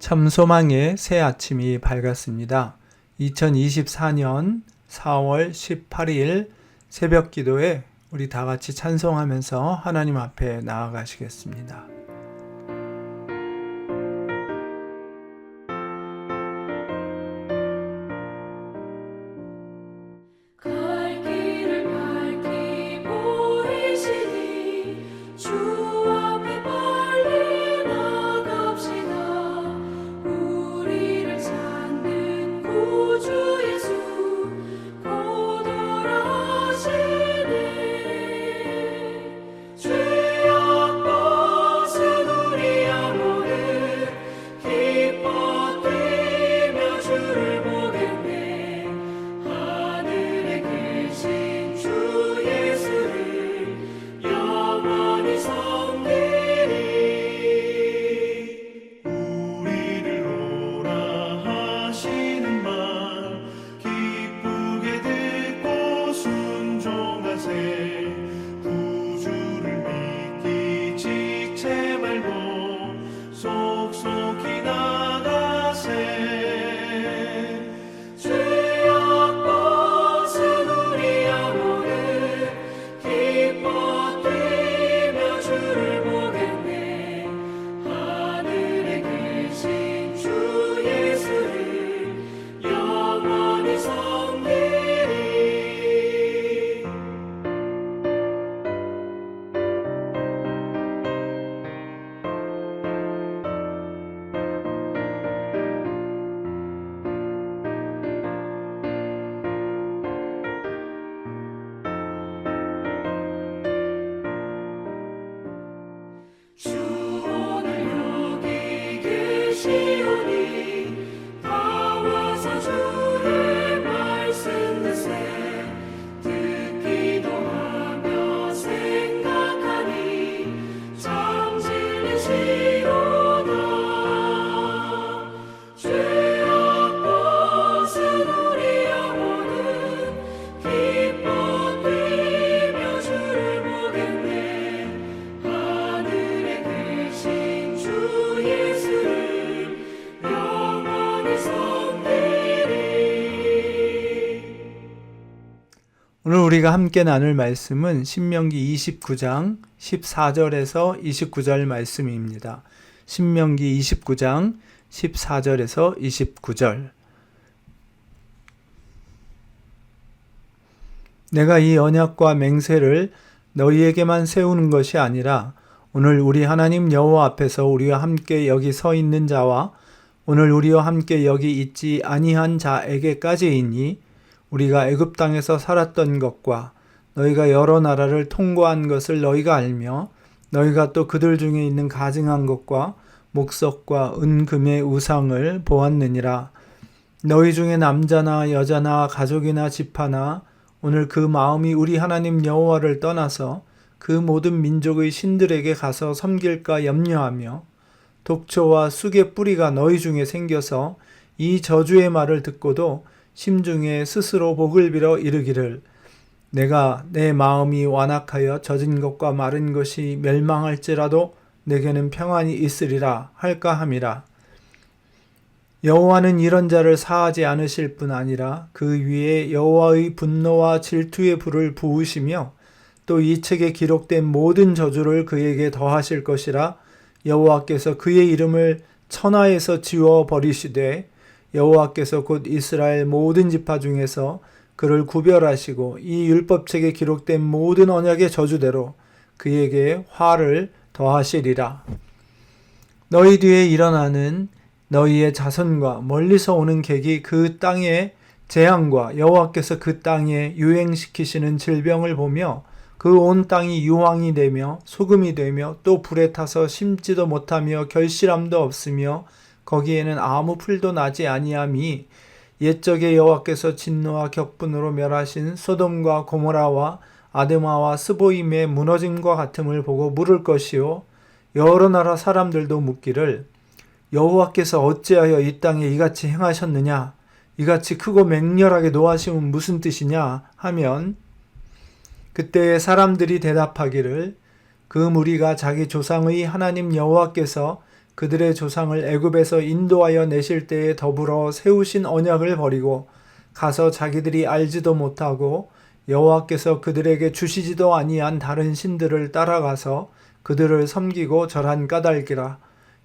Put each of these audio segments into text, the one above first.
참 소망의 새 아침이 밝았습니다. 2024년 4월 18일 새벽 기도에 우리 다 같이 찬송하면서 하나님 앞에 나아가시겠습니다. 오늘 우리가 함께 나눌 말씀은 신명기 29장 14절에서 29절 말씀입니다. 신명기 29장 14절에서 29절. 내가 이 언약과 맹세를 너희에게만 세우는 것이 아니라 오늘 우리 하나님 여호와 앞에서 우리와 함께 여기 서 있는 자와 오늘 우리와 함께 여기 있지 아니한 자에게까지이니 우리가 애굽 땅에서 살았던 것과 너희가 여러 나라를 통과한 것을 너희가 알며 너희가 또 그들 중에 있는 가증한 것과 목석과 은금의 우상을 보았느니라. 너희 중에 남자나 여자나 가족이나 집하나 오늘 그 마음이 우리 하나님 여호와를 떠나서 그 모든 민족의 신들에게 가서 섬길까 염려하며 독초와 쑥의 뿌리가 너희 중에 생겨서 이 저주의 말을 듣고도 심중에 스스로 복을 빌어 이르기를 내가 내 마음이 완악하여 젖은 것과 마른 것이 멸망할지라도 내게는 평안이 있으리라 할까 함이라. 여호와는 이런 자를 사하지 않으실 뿐 아니라 그 위에 여호와의 분노와 질투의 불을 부으시며 또 이 책에 기록된 모든 저주를 그에게 더하실 것이라. 여호와께서 그의 이름을 천하에서 지워 버리시되 여호와께서 곧 이스라엘 모든 지파 중에서 그를 구별하시고 이 율법책에 기록된 모든 언약의 저주대로 그에게 화를 더하시리라. 너희 뒤에 일어나는 너희의 자손과 멀리서 오는 객이 그 땅의 재앙과 여호와께서 그 땅에 유행시키시는 질병을 보며 그 온 땅이 유황이 되며 소금이 되며 또 불에 타서 심지도 못하며 결실함도 없으며 거기에는 아무 풀도 나지 아니함이 옛적에 여호와께서 진노와 격분으로 멸하신 소돔과 고모라와 아드마와 스보임의 무너짐과 같음을 보고 물을 것이요 여러 나라 사람들도 묻기를 여호와께서 어찌하여 이 땅에 이같이 행하셨느냐 이같이 크고 맹렬하게 노하심은 무슨 뜻이냐 하면 그때 사람들이 대답하기를 그 무리가 자기 조상의 하나님 여호와께서 그들의 조상을 애굽에서 인도하여 내실 때에 더불어 세우신 언약을 버리고 가서 자기들이 알지도 못하고 여호와께서 그들에게 주시지도 아니한 다른 신들을 따라가서 그들을 섬기고 절한 까닭이라.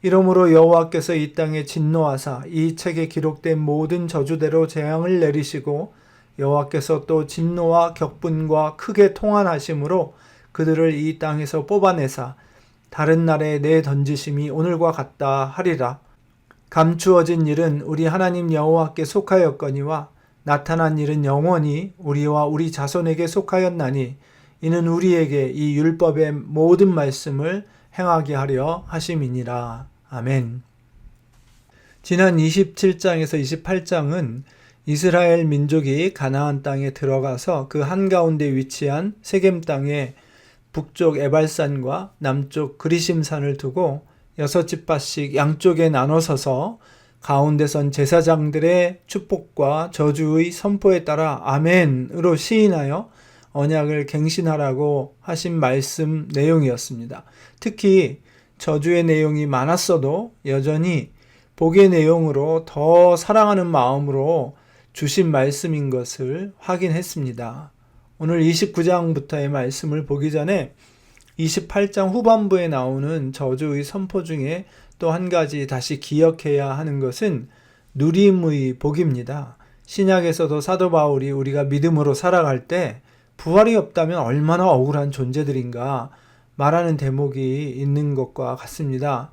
이러므로 여호와께서 이 땅에 진노하사 이 책에 기록된 모든 저주대로 재앙을 내리시고 여호와께서 또 진노와 격분과 크게 통한하심으로 그들을 이 땅에서 뽑아내사 다른 나라에 내던지심이 오늘과 같다 하리라. 감추어진 일은 우리 하나님 여호와께 속하였거니와 나타난 일은 영원히 우리와 우리 자손에게 속하였나니 이는 우리에게 이 율법의 모든 말씀을 행하게 하려 하심이니라. 아멘. 지난 27장에서 28장은 이스라엘 민족이 가나안 땅에 들어가서 그 한가운데 위치한 세겜 땅에 북쪽 에발산과 남쪽 그리심산을 두고 6지파씩 양쪽에 나눠서서 가운데 선 제사장들의 축복과 저주의 선포에 따라 아멘으로 시인하여 언약을 갱신하라고 하신 말씀 내용이었습니다. 특히 저주의 내용이 많았어도 여전히 복의 내용으로 더 사랑하는 마음으로 주신 말씀인 것을 확인했습니다. 오늘 29장부터의 말씀을 보기 전에 28장 후반부에 나오는 저주의 선포 중에 또 한 가지 다시 기억해야 하는 것은 누림의 복입니다. 신약에서도 사도 바울이 우리가 믿음으로 살아갈 때 부활이 없다면 얼마나 억울한 존재들인가 말하는 대목이 있는 것과 같습니다.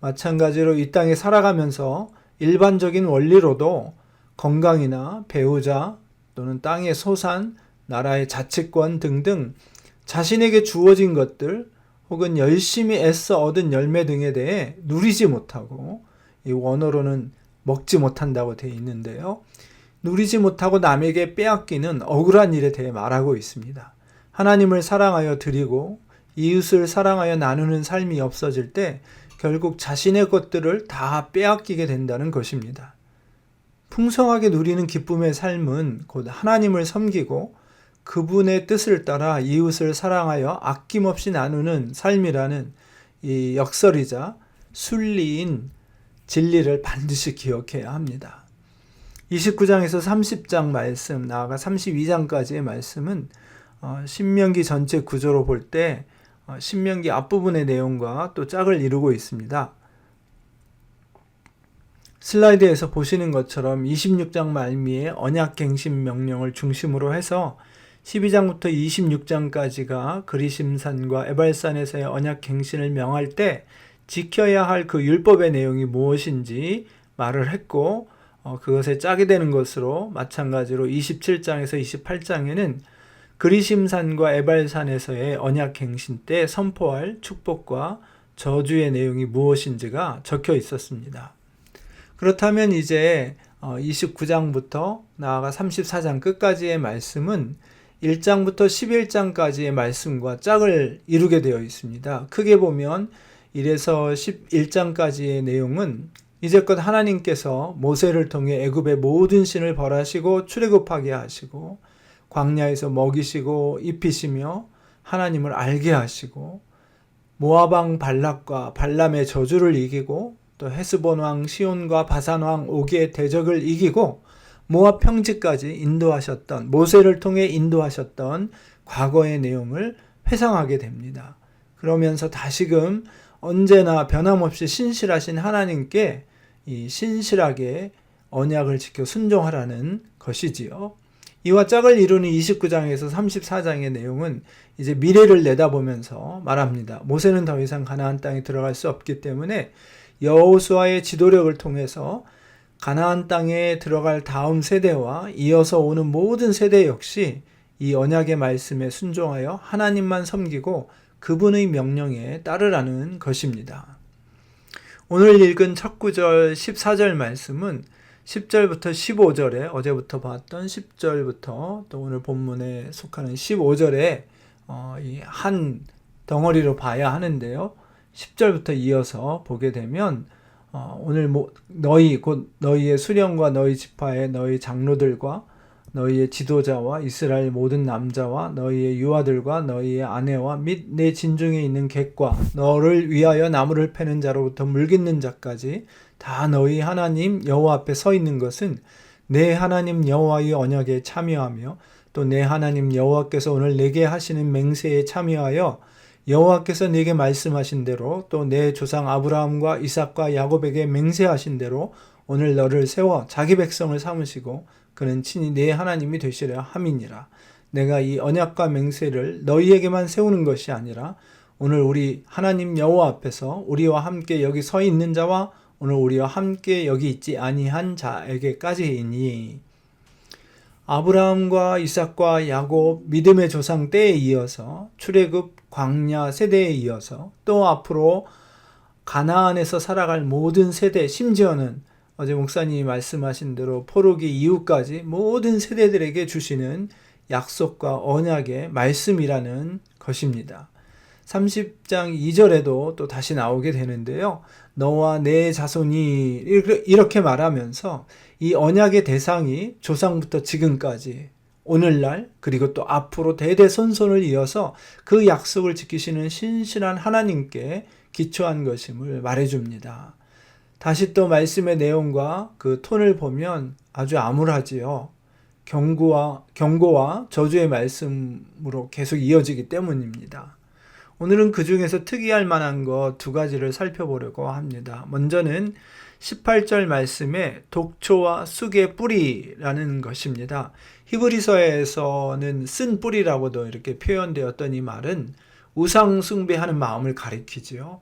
마찬가지로 이 땅에 살아가면서 일반적인 원리로도 건강이나 배우자 또는 땅의 소산, 나라의 자치권 등등 자신에게 주어진 것들 혹은 열심히 애써 얻은 열매 등에 대해 누리지 못하고, 이 원어로는 먹지 못한다고 되어 있는데요. 누리지 못하고 남에게 빼앗기는 억울한 일에 대해 말하고 있습니다. 하나님을 사랑하여 드리고 이웃을 사랑하여 나누는 삶이 없어질 때 결국 자신의 것들을 다 빼앗기게 된다는 것입니다. 풍성하게 누리는 기쁨의 삶은 곧 하나님을 섬기고 그분의 뜻을 따라 이웃을 사랑하여 아낌없이 나누는 삶이라는 이 역설이자 순리인 진리를 반드시 기억해야 합니다. 29장에서 30장 말씀, 나아가 32장까지의 말씀은 신명기 전체 구조로 볼 때 신명기 앞부분의 내용과 또 짝을 이루고 있습니다. 슬라이드에서 보시는 것처럼 26장 말미에 언약갱신 명령을 중심으로 해서 12장부터 26장까지가 그리심산과 에발산에서의 언약갱신을 명할 때 지켜야 할 그 율법의 내용이 무엇인지 말을 했고, 그것에 짝이 되는 것으로 마찬가지로 27장에서 28장에는 그리심산과 에발산에서의 언약갱신 때 선포할 축복과 저주의 내용이 무엇인지가 적혀 있었습니다. 그렇다면 이제 29장부터 나아가 34장 끝까지의 말씀은 1장부터 11장까지의 말씀과 짝을 이루게 되어 있습니다. 크게 보면 1에서 11장까지의 내용은 이제껏 하나님께서 모세를 통해 애굽의 모든 신을 벌하시고 출애굽하게 하시고 광야에서 먹이시고 입히시며 하나님을 알게 하시고 모압 왕 발락과 발람의 저주를 이기고 또 헤스본 왕 시온과 바산 왕 옥의 대적을 이기고 모압 평지까지 인도하셨던, 모세를 통해 인도하셨던 과거의 내용을 회상하게 됩니다. 그러면서 다시금 언제나 변함없이 신실하신 하나님께 이 신실하게 언약을 지켜 순종하라는 것이지요. 이와 짝을 이루는 29장에서 34장의 내용은 이제 미래를 내다보면서 말합니다. 모세는 더 이상 가나안 땅에 들어갈 수 없기 때문에 여호수아의 지도력을 통해서 가나안 땅에 들어갈 다음 세대와 이어서 오는 모든 세대 역시 이 언약의 말씀에 순종하여 하나님만 섬기고 그분의 명령에 따르라는 것입니다. 오늘 읽은 첫 구절 14절 말씀은 10절부터 15절에 어제부터 봤던 10절부터 또 오늘 본문에 속하는 15절에 이 한 덩어리로 봐야 하는데요. 10절부터 이어서 보게 되면 오늘 너희 곧 너희의 수령과 너희 지파의 너희 장로들과 너희의 지도자와 이스라엘 모든 남자와 너희의 유아들과 너희의 아내와 및 내 진중에 있는 객과 너를 위하여 나무를 패는 자로부터 물깃는 자까지 다 너희 하나님 여호와 앞에 서 있는 것은 내 하나님 여호와의 언약에 참여하며 또 내 하나님 여호와께서 오늘 내게 하시는 맹세에 참여하여 여호와께서 내게 말씀하신 대로 또 내 조상 아브라함과 이삭과 야곱에게 맹세하신 대로 오늘 너를 세워 자기 백성을 삼으시고 그는 친히 내 하나님이 되시려 함이니라. 내가 이 언약과 맹세를 너희에게만 세우는 것이 아니라 오늘 우리 하나님 여호와 앞에서 우리와 함께 여기 서 있는 자와 오늘 우리와 함께 여기 있지 아니한 자에게까지이니 아브라함과 이삭과 야곱 믿음의 조상 때에 이어서 출애굽 광야 세대에 이어서 또 앞으로 가나안에서 살아갈 모든 세대, 심지어는 어제 목사님이 말씀하신 대로 포로기 이후까지 모든 세대들에게 주시는 약속과 언약의 말씀이라는 것입니다. 30장 2절에도 또 다시 나오게 되는데요. 너와 내 자손이 이렇게 말하면서 이 언약의 대상이 조상부터 지금까지 오늘날 그리고 또 앞으로 대대손손을 이어서 그 약속을 지키시는 신실한 하나님께 기초한 것임을 말해줍니다. 다시 또 말씀의 내용과 그 톤을 보면 아주 암울하지요. 경고와 저주의 말씀으로 계속 이어지기 때문입니다. 오늘은 그 중에서 특이할 만한 것 두 가지를 살펴보려고 합니다. 먼저는 18절 말씀에 독초와 쑥의 뿌리라는 것입니다. 히브리서에서는 쓴 뿌리라고도 이렇게 표현되었던 이 말은 우상 숭배하는 마음을 가리키지요.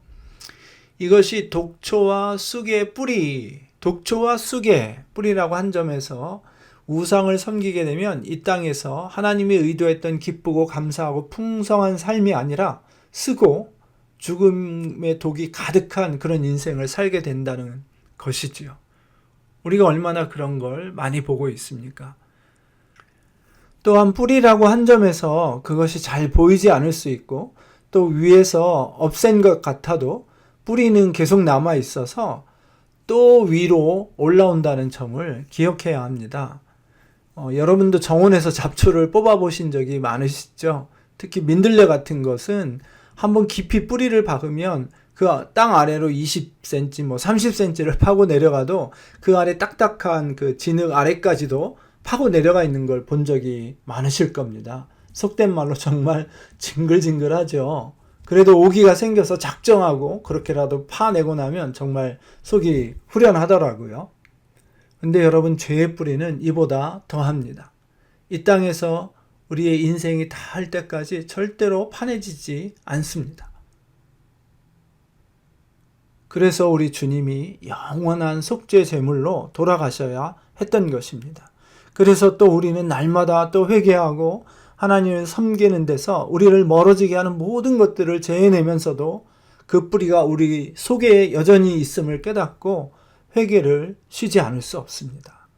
이것이 독초와 쑥의 뿌리, 독초와 쑥의 뿌리라고 한 점에서 우상을 섬기게 되면 이 땅에서 하나님이 의도했던 기쁘고 감사하고 풍성한 삶이 아니라 쓰고 죽음의 독이 가득한 그런 인생을 살게 된다는 것이지요. 우리가 얼마나 그런 걸 많이 보고 있습니까? 또한 뿌리라고 한 점에서 그것이 잘 보이지 않을 수 있고 또 위에서 없앤 것 같아도 뿌리는 계속 남아 있어서 또 위로 올라온다는 점을 기억해야 합니다. 여러분도 정원에서 잡초를 뽑아보신 적이 많으시죠? 특히 민들레 같은 것은 한번 깊이 뿌리를 박으면 그 땅 아래로 20cm, 30cm를 파고 내려가도 그 아래 딱딱한 그 진흙 아래까지도 파고 내려가 있는 걸 본 적이 많으실 겁니다. 속된 말로 정말 징글징글하죠. 그래도 오기가 생겨서 작정하고 그렇게라도 파내고 나면 정말 속이 후련하더라고요. 근데 여러분, 죄의 뿌리는 이보다 더합니다. 이 땅에서 우리의 인생이 다 할 때까지 절대로 파내지지 않습니다. 그래서 우리 주님이 영원한 속죄 제물로 돌아가셔야 했던 것입니다. 그래서 또 우리는 날마다 또 회개하고 하나님을 섬기는 데서 우리를 멀어지게 하는 모든 것들을 제해내면서도 그 뿌리가 우리 속에 여전히 있음을 깨닫고 회개를 쉬지 않을 수 없습니다.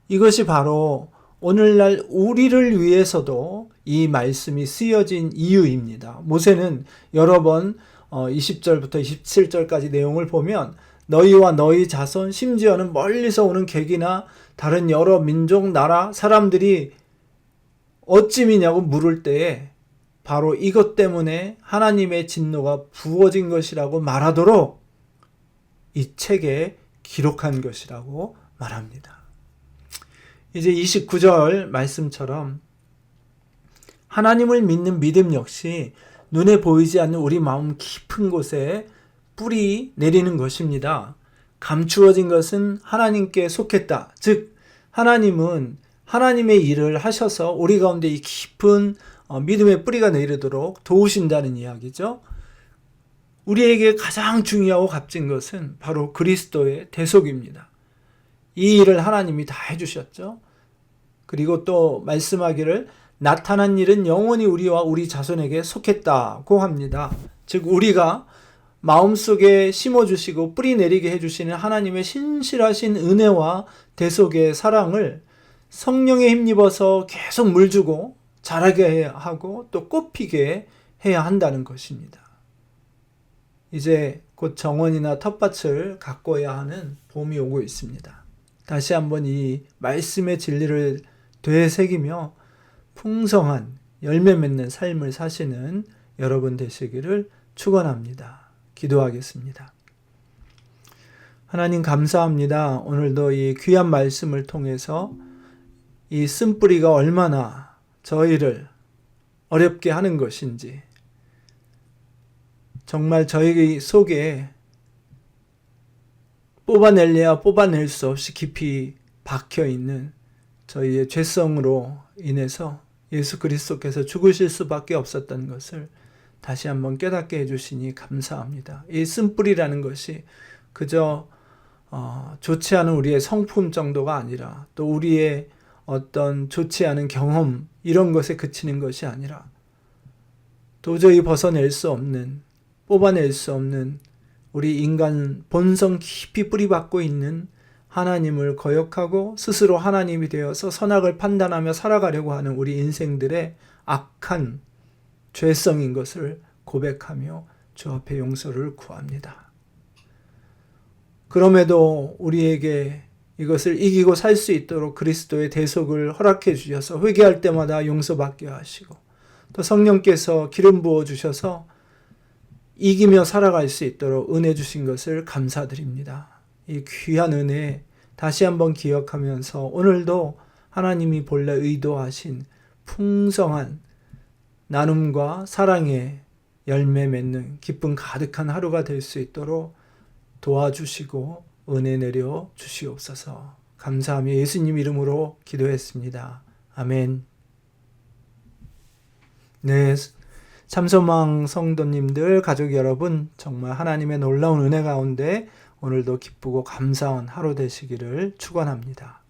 이것이 바로 오늘날 우리를 위해서도 이 말씀이 쓰여진 이유입니다. 모세는 여러 번 20절부터 27절까지 내용을 보면 너희와 너희 자손, 심지어는 멀리서 오는 객이나 다른 여러 민족, 나라, 사람들이 어찌미냐고 물을 때에 바로 이것 때문에 하나님의 진노가 부어진 것이라고 말하도록 이 책에 기록한 것이라고 말합니다. 이제 29절 말씀처럼 하나님을 믿는 믿음 역시 눈에 보이지 않는 우리 마음 깊은 곳에 뿌리 내리는 것입니다. 감추어진 것은 하나님께 속했다. 즉 하나님은 하나님의 일을 하셔서 우리 가운데 이 깊은 믿음의 뿌리가 내리도록 도우신다는 이야기죠. 우리에게 가장 중요하고 값진 것은 바로 그리스도의 대속입니다. 이 일을 하나님이 다 해주셨죠. 그리고 또 말씀하기를 나타난 일은 영원히 우리와 우리 자손에게 속했다고 합니다. 즉 우리가 마음속에 심어주시고 뿌리 내리게 해주시는 하나님의 신실하신 은혜와 대속의 사랑을 성령에 힘입어서 계속 물주고 자라게 하고 또 꽃피게 해야 한다는 것입니다. 이제 곧 정원이나 텃밭을 가꿔야 하는 봄이 오고 있습니다. 다시 한번 이 말씀의 진리를 되새기며 풍성한 열매 맺는 삶을 사시는 여러분 되시기를 축원합니다. 기도하겠습니다. 하나님 감사합니다. 오늘도 이 귀한 말씀을 통해서 이 쓴뿌리가 얼마나 저희를 어렵게 하는 것인지, 정말 저희 속에 뽑아낼래야 뽑아낼 수 없이 깊이 박혀있는 저희의 죄성으로 인해서 예수 그리스도께서 죽으실 수밖에 없었던 것을 다시 한번 깨닫게 해주시니 감사합니다. 이 쓴뿌리라는 것이 그저 좋지 않은 우리의 성품 정도가 아니라, 또 우리의 어떤 좋지 않은 경험 이런 것에 그치는 것이 아니라, 도저히 벗어낼 수 없는, 뽑아낼 수 없는 우리 인간 본성 깊이 뿌리박고 있는 하나님을 거역하고 스스로 하나님이 되어서 선악을 판단하며 살아가려고 하는 우리 인생들의 악한 죄성인 것을 고백하며 주 앞에 용서를 구합니다. 그럼에도 우리에게 이것을 이기고 살 수 있도록 그리스도의 대속을 허락해 주셔서 회개할 때마다 용서받게 하시고, 또 성령께서 기름 부어 주셔서 이기며 살아갈 수 있도록 은혜 주신 것을 감사드립니다. 이 귀한 은혜 다시 한번 기억하면서 오늘도 하나님이 본래 의도하신 풍성한 나눔과 사랑의 열매 맺는 기쁨 가득한 하루가 될 수 있도록 도와주시고 은혜 내려 주시옵소서. 감사하며 예수님 이름으로 기도했습니다. 아멘. 네, 참소망 성도님들, 가족 여러분, 정말 하나님의 놀라운 은혜 가운데 오늘도 기쁘고 감사한 하루 되시기를 축원합니다.